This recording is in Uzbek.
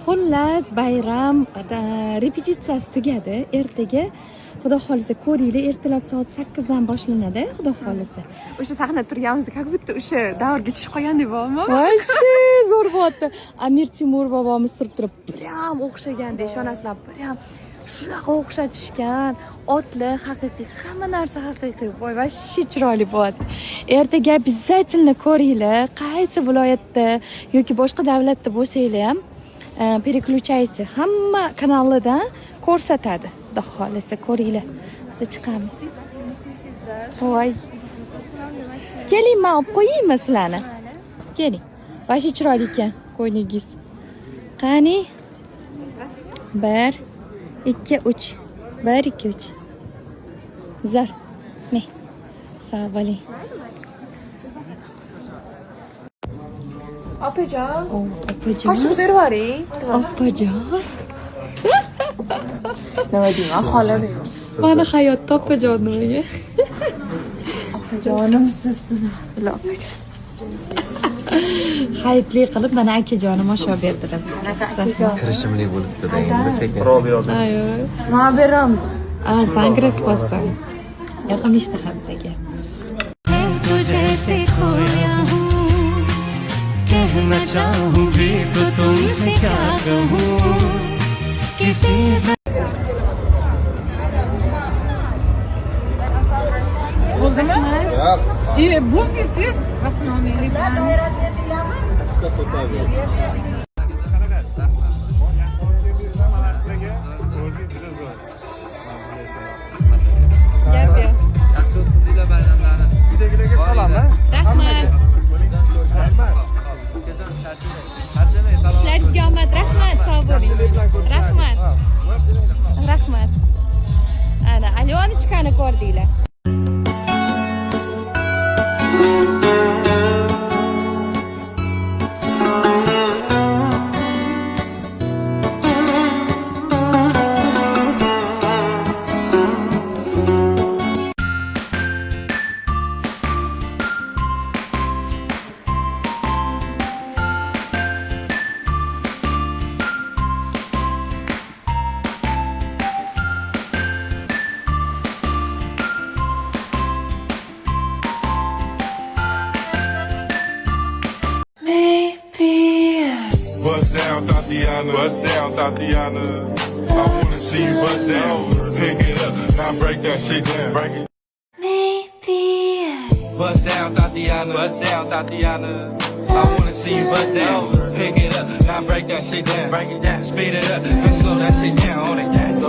Xullas, bayram repetitsiyasi tugadi. Ertaga Xudo xolisa ko'ringlar, ertalab soat 8 dan boshlanadi, Xudo xolisa. O'sha sahnada turganimizda как будто o'sha davrga tushib qolgandek bo'ldimi? Voshshi zo'r bo'lyapti. Amir Temur bobomiz turib, "Prям o'xshaganda, ishonasizlar, prям shunaqa o'xshatishgan, otli, haqiqiy, hamma narsa haqiqiy. Voy, voshshi chiroyli bo'lyapti. Ertaga обязательно ko'ringlar, qaysi viloyatda yoki boshqa davlatda bo'lsanglar ham переключайте, hamma kanalidan ko'rsatadi. Xudo xolisa ko'ringlar. Biz chiqamiz. Voy. Keling, men olib qo'yaymi sizlarni? Keling. Vashi chiroyli ekan ko'yningiz. Qani? 1 2 3. 1 2 3. Zar. Ne? Sağ bo'ling. Opajon. Opajon. Qo'shib berib yuboring. Opajon. Nima deyman, xolam. Mana hayotda opajon nimaga? Jonimsiz siz. Opajon. Hayitli qilib mana akajonim osho berdilar. Kirishimli bo'libdi-da endi sekin. Ayo. Nima beram? Sangrat qo'ysa. Yoqimli ishtaha bizga. तुझे खोया हूँ कहना चाहूँ भी तो तुमसे क्या कहूँ किसी Ishlaringizga omad, rahmat, sog' bo'ling. Rahmat. Rahmat. Ana, Alyonichkani ko'rdinglar. Bust down, Tatiana. Bust down, Tatiana. I wanna see you bust down. Pick it up, now break that shit down. Break it. Bust down, Tatiana. Bust down, Tatiana. I wanna see you bust down. Pick it up, now break that shit down. Break it down. Speed it up and slow that shit down on it.